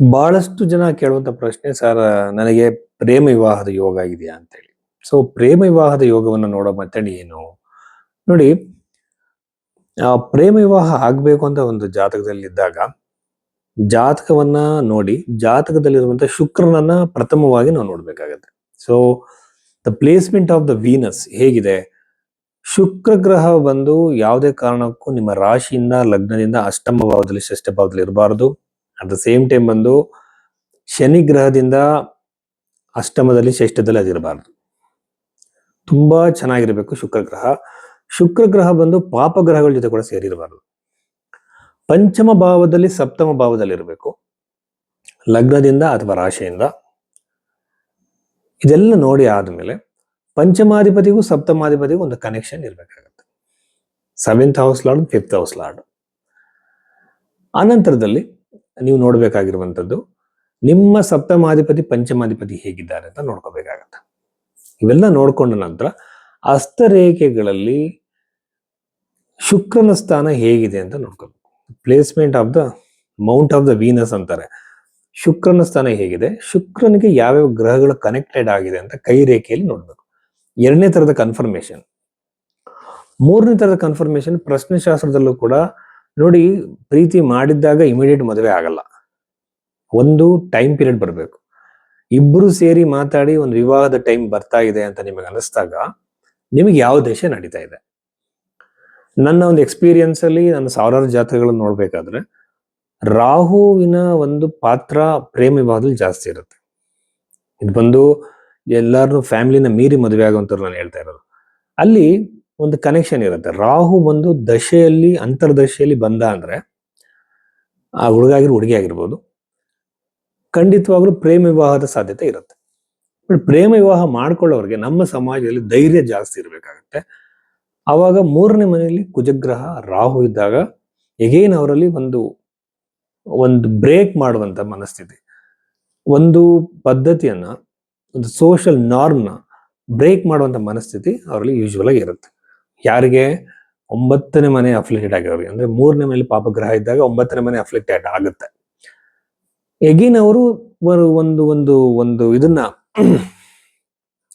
ಬಹಳಷ್ಟು ಜನ ಕೇಳುವಂತ ಪ್ರಶ್ನೆ ಸರ್, ನನಗೆ ಪ್ರೇಮ ವಿವಾಹದ ಯೋಗ ಇದೆಯಾ ಅಂತೇಳಿ. ಸೊ ಪ್ರೇಮ ವಿವಾಹದ ಯೋಗವನ್ನ ನೋಡೋ ಮೆಥಡ್ ಏನು? ನೋಡಿ, ಪ್ರೇಮ ವಿವಾಹ ಆಗ್ಬೇಕು ಅಂತ ಒಂದು ಜಾತಕದಲ್ಲಿದ್ದಾಗ, ಜಾತಕವನ್ನ ನೋಡಿ ಜಾತಕದಲ್ಲಿರುವಂತ ಶುಕ್ರನನ್ನ ಪ್ರಥಮವಾಗಿ ನಾವು ನೋಡ್ಬೇಕಾಗತ್ತೆ. So the placement of the Venus ಹೇಗಿದೆ? ಶುಕ್ರ ಗ್ರಹ ಬಂದು ಯಾವುದೇ ಕಾರಣಕ್ಕೂ ನಿಮ್ಮ ರಾಶಿಯಿಂದ ಲಗ್ನದಿಂದ ಅಷ್ಟಮ ಭಾವದಲ್ಲಿ ಷಷ್ಠ ಭಾವದಲ್ಲಿ ಇರಬಾರದು. ಅಟ್ ದ ಸೇಮ್ ಟೈಮ್ ಬಂದು ಶನಿ ಗ್ರಹದಿಂದ ಅಷ್ಟಮದಲ್ಲಿ ಷಷ್ಠದಲ್ಲಿ ಅದಿರಬಾರ್ದು. ತುಂಬಾ ಚೆನ್ನಾಗಿರ್ಬೇಕು ಶುಕ್ರ ಗ್ರಹ. ಶುಕ್ರ ಗ್ರಹ ಬಂದು ಪಾಪ ಗ್ರಹಗಳ ಜೊತೆ ಕೂಡ ಸೇರಿರಬಾರ್ದು. ಪಂಚಮ ಭಾವದಲ್ಲಿ ಸಪ್ತಮ ಭಾವದಲ್ಲಿ ಇರಬೇಕು, ಲಗ್ನದಿಂದ ಅಥವಾ ರಾಶಿಯಿಂದ. ಇದೆಲ್ಲ ನೋಡಿ ಆದ್ಮೇಲೆ ಪಂಚಮಾಧಿಪತಿಗೂ ಸಪ್ತಮಾಧಿಪತಿಗೂ ಒಂದು ಕನೆಕ್ಷನ್ ಇರಬೇಕಾಗುತ್ತೆ. 7th house lord, 5th house lord. ಅನಂತರದಲ್ಲಿ ನೀವು ನೋಡ್ಬೇಕಾಗಿರುವಂತದ್ದು ನಿಮ್ಮ ಸಪ್ತಮಾಧಿಪತಿ ಪಂಚಮಾಧಿಪತಿ ಹೇಗಿದ್ದಾರೆ ಅಂತ ನೋಡ್ಕೋಬೇಕಾಗತ್ತೆ. ಇವೆಲ್ಲ ನೋಡ್ಕೊಂಡ ನಂತರ ಹಸ್ತರೇಖೆಗಳಲ್ಲಿ ಶುಕ್ರನ ಸ್ಥಾನ ಹೇಗಿದೆ ಅಂತ ನೋಡ್ಕೋಬೇಕು. Placement of the Mount of the Venus ಅಂತಾರೆ. ಶುಕ್ರನ ಸ್ಥಾನ ಹೇಗಿದೆ, ಶುಕ್ರನಿಗೆ ಯಾವ್ಯಾವ ಗ್ರಹಗಳು ಕನೆಕ್ಟೆಡ್ ಆಗಿದೆ ಅಂತ ಕೈ ರೇಖೆಯಲ್ಲಿ ನೋಡ್ಬೇಕು. ಎರಡನೇ ತರದ ಕನ್ಫರ್ಮೇಶನ್. ಮೂರನೇ ತರದ ಕನ್ಫರ್ಮೇಶನ್ ಪ್ರಶ್ನೆಶಾಸ್ತ್ರದಲ್ಲೂ ಕೂಡ ನೋಡಿ, ಪ್ರೀತಿ ಮಾಡಿದ್ದಾಗ ಇಮಿಡಿಯೇಟ್ ಮದುವೆ ಆಗಲ್ಲ. ಒಂದು ಟೈಮ್ ಪೀರಿಯಡ್ ಬರಬೇಕು. ಇಬ್ರು ಸೇರಿ ಮಾತಾಡಿ ಒಂದು ವಿವಾಹದ ಟೈಮ್ ಬರ್ತಾ ಇದೆ ಅಂತ ನಿಮಗೆ ಅನಿಸ್ದಾಗ ನಿಮಗೆ ಯಾವ ದೇಶ ನಡೀತಾ ಇದೆ. ನನ್ನ ಒಂದು ಎಕ್ಸ್ಪೀರಿಯನ್ಸ್ ಅಲ್ಲಿ ನಾನು ಸಾವಿರಾರು ಜಾತಕಗಳನ್ನು ನೋಡ್ಬೇಕಾದ್ರೆ ರಾಹುವಿನ ಒಂದು ಪಾತ್ರ ಪ್ರೇಮ ವಿವಾಹದಲ್ಲಿ ಜಾಸ್ತಿ ಇರುತ್ತೆ. ಇದು ಬಂದು ಎಲ್ಲಾರು ಫ್ಯಾಮಿಲಿನ ಮೀರಿ ಮದುವೆ ಆಗುವಂತವ್ರು ನಾನು ಹೇಳ್ತಾ ಇರೋದು. ಅಲ್ಲಿ ಒಂದು ಕನೆಕ್ಷನ್ ಇರುತ್ತೆ. ರಾಹು ಬಂದು ದಶೆಯಲ್ಲಿ ಅಂತರ್ದಶೆಯಲ್ಲಿ ಬಂದ ಅಂದ್ರೆ ಆ ಹುಡುಗಿ ಆಗಿರ್ಬೋದು, ಖಂಡಿತವಾಗ್ಲೂ ಪ್ರೇಮ ವಿವಾಹದ ಸಾಧ್ಯತೆ ಇರುತ್ತೆ. ಬಟ್ ಪ್ರೇಮ ವಿವಾಹ ಮಾಡ್ಕೊಳ್ಳೋರಿಗೆ ನಮ್ಮ ಸಮಾಜದಲ್ಲಿ ಧೈರ್ಯ ಜಾಸ್ತಿ ಇರಬೇಕಾಗತ್ತೆ. ಆವಾಗ ಮೂರನೇ ಮನೆಯಲ್ಲಿ ಕುಜಗ್ರಹ ರಾಹು ಇದ್ದಾಗ ಎಗೇನ್ ಅವರಲ್ಲಿ ಒಂದು ಬ್ರೇಕ್ ಮಾಡುವಂತ ಮನಸ್ಥಿತಿ, ಒಂದು ಪದ್ಧತಿಯನ್ನ, ಒಂದು ಸೋಷಿಯಲ್ ನಾರ್ಮ್ನ ಬ್ರೇಕ್ ಮಾಡುವಂತ ಮನಸ್ಥಿತಿ ಅವರಲ್ಲಿ ಯೂಶುವಲ್ ಆಗಿ ಇರುತ್ತೆ. ಯಾರಿಗೆ 9ನೇ ಮನೆ ಅಫ್ಲಿಕ್ಟೆಡ್ ಆಗಿರೋರಿಗೆ, ಅಂದ್ರೆ 3ನೇ ಮನೆಯಲ್ಲಿ ಪಾಪಗ್ರಹ ಇದ್ದಾಗ 9ನೇ ಮನೆ ಅಫ್ಲಿಕ್ಟೆಡ್ ಆಗುತ್ತೆ. ಎಗೇನ್ ಅವರು ಒಂದು ಒಂದು ಒಂದು ಇದನ್ನ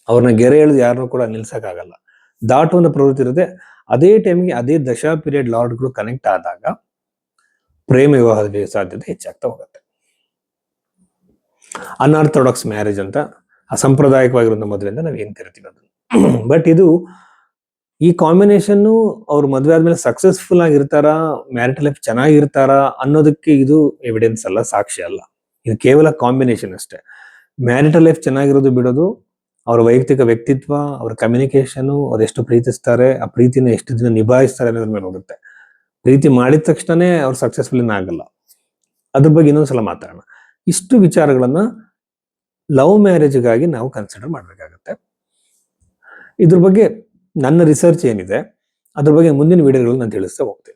ಅವ್ರನ್ನ ಗೆರೆ ಎಳೆದು ಯಾರನ್ನೂ ಕೂಡ ನಿಲ್ಸಕ್ಕಾಗಲ್ಲ. ದಾಟುವಂತ ಪ್ರವೃತ್ತಿ ಇರುತ್ತೆ. ಅದೇ ಟೈಮ್ಗೆ ಅದೇ ದಶಾ ಪೀರಿಯಡ್ ಲಾರ್ಡ್ಗಳು ಕನೆಕ್ಟ್ ಆದಾಗ ಪ್ರೇಮ ವಿವಾಹದ ಸಾಧ್ಯತೆ ಹೆಚ್ಚಾಗ್ತಾ ಹೋಗುತ್ತೆ. ಅನ್ಆರ್ಥೋಡಾಕ್ಸ್ ಮ್ಯಾರೇಜ್ ಅಂತ, ಅಸಾಂಪ್ರದಾಯಿಕವಾಗಿರುವಂತ ಮದುವೆಯಿಂದ ನಾವು ಏನ್ ಕರಿತೀವಿ ಅದನ್ನು. ಬಟ್ ಇದು ಈ ಕಾಂಬಿನೇಷನ್ ಅವ್ರು ಮದುವೆ ಆದ್ಮೇಲೆ ಸಕ್ಸಸ್ಫುಲ್ ಆಗಿರ್ತಾರ, ಮ್ಯಾರಿಟಲ್ ಲೈಫ್ ಚೆನ್ನಾಗಿರ್ತಾರ ಅನ್ನೋದಕ್ಕೆ ಇದು ಎವಿಡೆನ್ಸ್ ಅಲ್ಲ, ಸಾಕ್ಷಿ ಅಲ್ಲ. ಇದು ಕೇವಲ ಕಾಂಬಿನೇಷನ್ ಅಷ್ಟೇ. ಮ್ಯಾರಿಟಲ್ ಲೈಫ್ ಚೆನ್ನಾಗಿರೋದು ಬಿಡೋದು ಅವ್ರ ವೈಯಕ್ತಿಕ ವ್ಯಕ್ತಿತ್ವ, ಅವ್ರ ಕಮ್ಯುನಿಕೇಶನ್, ಅವ್ರು ಎಷ್ಟು ಪ್ರೀತಿಸ್ತಾರೆ, ಆ ಪ್ರೀತಿನ ಎಷ್ಟು ದಿನ ನಿಭಾಯಿಸ್ತಾರೆ ಅನ್ನೋದ್ರ ಮೇಲೆ ಹೋಗುತ್ತೆ. ಪ್ರೀತಿ ಮಾಡಿದ ತಕ್ಷಣನೇ ಅವ್ರು ಸಕ್ಸಸ್ಫುಲ್ ಆಗಲ್ಲ. ಅದ್ರ ಬಗ್ಗೆ ಇನ್ನೊಂದ್ಸಲ ಮಾತಾಡೋಣ. ಇಷ್ಟು ವಿಚಾರಗಳನ್ನ ಲವ್ ಮ್ಯಾರೇಜ್ಗಾಗಿ ನಾವು ಕನ್ಸಿಡರ್ ಮಾಡ್ಬೇಕಾಗತ್ತೆ. ಇದ್ರ ಬಗ್ಗೆ ನನ್ನ ರಿಸರ್ಚ್ ಏನಿದೆ ಅದ್ರ ಬಗ್ಗೆ ಮುಂದಿನ ವಿಡಿಯೋಗಳಲ್ಲಿ ನಾನು ತಿಳಿಸ್ತಾ ಹೋಗ್ತೀನಿ.